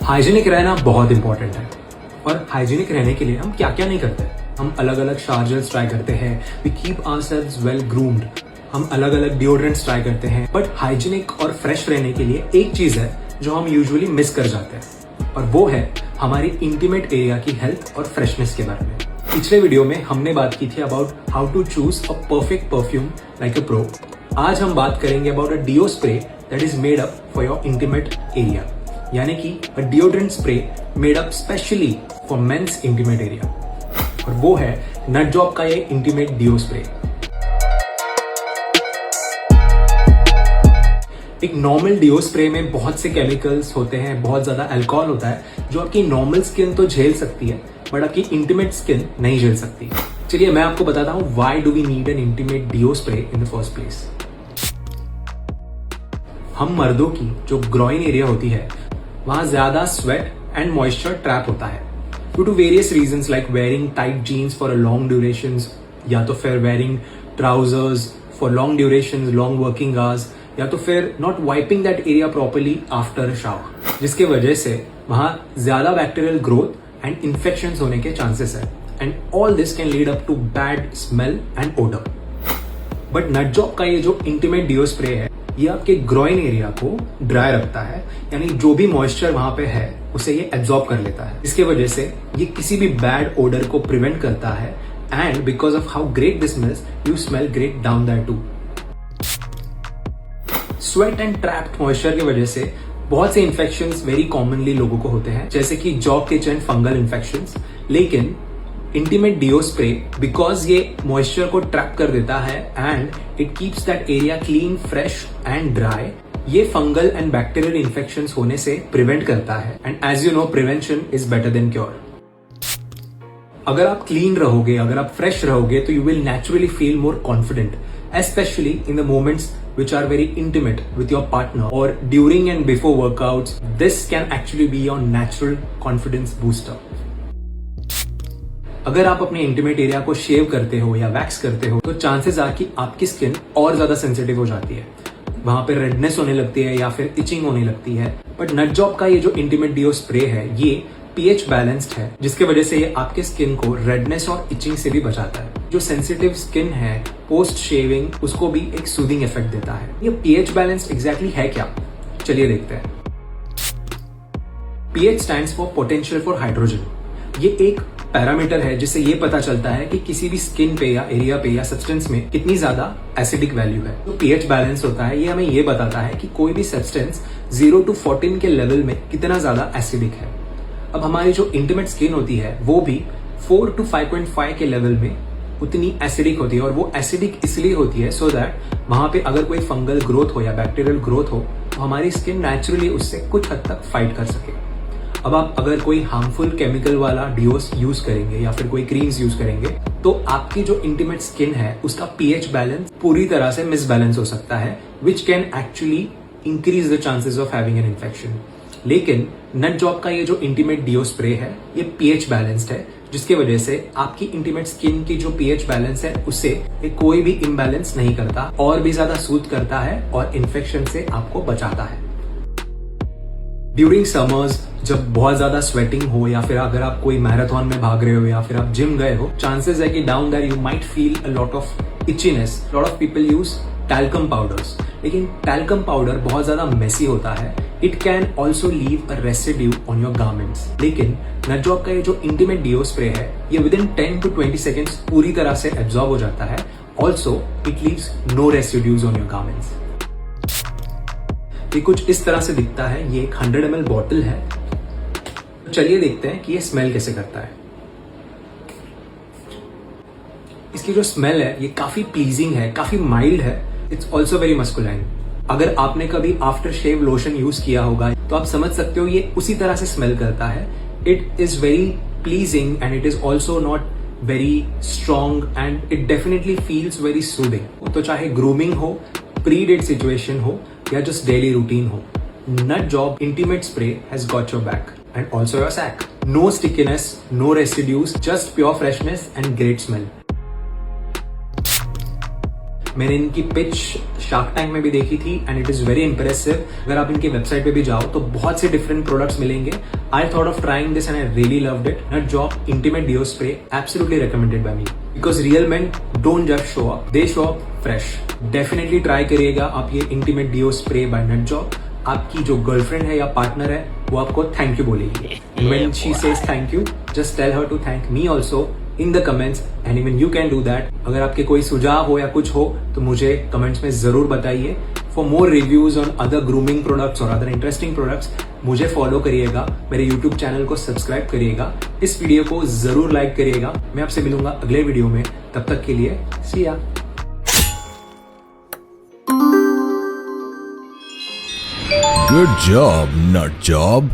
Hygienic रहना बहुत important है और हाइजीनिक रहने के लिए हम क्या क्या नहीं करते। हम अलग अलग शार्जर्स ट्राई करते हैं, we keep ourselves well groomed, हम अलग अलग डिओड्रेंट्स ट्राई करते हैं, बट हाइजीनिक और फ्रेश रहने के लिए एक चीज है जो हम यूजुअली मिस कर जाते हैं और वो है हमारी इंटीमेट एरिया की हेल्थ और फ्रेशनेस के बारे में। पिछले वीडियो में हमने बात की थी about how to choose a perfect perfume like a pro. आज हम बात करेंगे about a deo spray that is made up for your intimate area, यानी कि a deodorant spray made up specially for mens intimate area, और वो है nut job का ये इंटीमेट डिओ स्प्रे। एक नॉर्मल डिओ स्प्रे में बहुत से केमिकल्स होते हैं, बहुत ज्यादा अल्कोहल होता है जो आपकी नॉर्मल स्किन तो झेल सकती है बट आपकी इंटीमेट स्किन नहीं झेल सकती। चलिए मैं आपको बताता हूं why do we need an intimate deo spray in the first place. हम मर्दों की जो ग्रॉइन एरिया होती है वहां ज्यादा स्वेट एंड मॉइस्चर ट्रैप होता है due to various reasons like wearing tight jeans for a long durations, या तो फिर wearing trousers for long durations, long working hours, या तो फिर not wiping that area properly after a shower, जिसके वजह से वहां ज्यादा बैक्टीरियल ग्रोथ एंड इन्फेक्शंस होने के चांसेस है and all this can lead up to bad smell and odour. But Nut job का ये जो इंटीमेट डिओ स्प्रे है ये आपके ग्रॉइन एरिया को ड्राई रखता है, यानी जो भी मॉइस्चर वहां पे है उसे ये एब्जॉर्ब कर लेता है। इसके वजह से ये किसी भी बैड ओडर को प्रिवेंट करता है and because of how great this smells you smell great down that too. Sweat and trapped moisture की वजह से बहुत से इन्फेक्शंस वेरी कॉमनली लोगों को होते हैं, जैसे कि jock itch and fungal infections. लेकिन इंटीमेट डिओ स्प्रे बिकॉज ये मॉइस्चर को ट्रैप कर देता है and it keeps that area clean, fresh and dry, ये फंगल एंड बैक्टीरियल इन्फेक्शंस होने से प्रिवेंट करता है and as you know prevention is better than cure. अगर आप क्लीन रहोगे, अगर आप फ्रेश रहोगे तो you will naturally feel more confident, especially in the moments which are very intimate with your partner or during and before workouts. This can actually be your natural confidence booster. अगर आप अपने intimate area को शेव करते हो या wax करते हो तो चांसेस आर कि आपकी स्किन और ज्यादा सेंसिटिव हो जाती है, वहां पे रेडनेस होने लगती है या फिर इचिंग होने लगती है। बट नट जॉब का ये जो इंटीमेट डिओ स्प्रे है ये पीएच बैलेंस्ड है, जिसके वजह से ये आपके स्किन को रेडनेस और इचिंग से भी बचाता है। जो सेंसिटिव स्किन है पोस्ट शेविंग उसको भी एक सूदिंग इफेक्ट देता है। ये पीएच बैलेंस्ड एग्जैक्टली है क्या, चलिए देखते हैं। PH stands for potential for hydrogen. ये एक पैरामीटर है जिससे ये पता चलता है कि किसी भी स्किन पे या एरिया पे या सब्सटेंस में कितनी ज्यादा एसिडिक वैल्यू है। तो पीएच बैलेंस होता है, ये हमें ये बताता है कि कोई भी सब्सटेंस 0 to 14 के लेवल में कितना ज्यादा एसिडिक है। अब हमारी जो इंटीमेट स्किन होती है वो भी 4 to 5.5 के लेवल में उतनी एसिडिक होती है, और वो एसिडिक इसलिए होती है सो दैट वहां पे अगर कोई फंगल ग्रोथ हो या बैक्टीरियल ग्रोथ हो तो हमारी स्किन नेचुरली उससे कुछ हद तक फाइट कर सके। अब आप अगर कोई हार्मफुल केमिकल वाला डिओस यूज करेंगे या फिर कोई क्रीम्स यूज करेंगे तो आपकी जो इंटीमेट स्किन है उसका पीएच बैलेंस पूरी तरह से मिसबैलेंस हो सकता है, which can actually increase the chances of having an infection. लेकिन नट जॉब का ये जो इंटीमेट डिओ स्प्रे है ये पीएच बैलेंस्ड है, जिसके वजह से आपकी इंटीमेट स्किन की जो पीएच बैलेंस है उससे ये कोई भी इम्बैलेंस नहीं करता, और भी ज्यादा सूद करता है और इन्फेक्शन से आपको बचाता है। ड्यूरिंग समर्स जब बहुत ज्यादा स्वेटिंग हो या फिर अगर आप कोई मैराथन में भाग रहे हो या फिर आप जिम गए हो, चांसेस है कि down there you might feel a lot of itchiness. Lot of people use talcum powders, लेकिन टैल्कम पाउडर बहुत ज्यादा मेसी होता है, it can also leave a residue on your garments. लेकिन नट जॉब का ये जो इंटीमेट डिओ स्प्रे है ये विद इन 10 to 20 सेकेंड्स पूरी तरह से एब्जॉर्ब हो जाता है, also it leaves no residues on your garments. ये कुछ इस तरह से दिखता है, ये एक 100 ml बॉटल है। तो चलिए देखते हैं कि ये स्मेल कैसे करता है। इसकी जो स्मेल है ये काफी प्लीजिंग है, काफी माइल्ड है, इट्स ऑल्सो वेरी मस्कुलाइन। अगर आपने कभी आफ्टर शेव लोशन यूज किया होगा तो आप समझ सकते हो ये उसी तरह से स्मेल करता है। It is very pleasing and it is also not very strong and it definitely feels very soothing. तो चाहे ग्रूमिंग हो, प्री डेट सिचुएशन हो या जस्ट डेली रूटीन हो, nut job intimate spray has got your back and also your sack. No stickiness, no residues, just pure freshness and great smell. मैंने इनकी pitch shark tank में भी देखी थी and it is very impressive. अगर आप इनकी वेबसाइट पे भी जाओ तो बहुत से डिफरेंट प्रोडक्ट्स मिलेंगे। I thought of trying this and I really loved it. Nut job intimate deo spray absolutely recommended by me because real men don't just show up, they show up fresh. Definitely try करिएगा आप ये intimate deo spray by Nut Job. आपकी जो girlfriend है या partner है वो आपको थैंक यू बोलेगी। When she says thank you, just tell her to thank me also in the comments and even you can do that। अगर आपके कोई सुझाव हो या कुछ हो तो मुझे कमेंट्स में जरूर बताइए। For more reviews on other grooming products और other interesting products मुझे फॉलो करिएगा, मेरे YouTube चैनल को सब्सक्राइब करिएगा, इस वीडियो को जरूर लाइक करिएगा। मैं आपसे मिलूंगा अगले वीडियो में, तब तक के लिए see ya। Good job, nut job.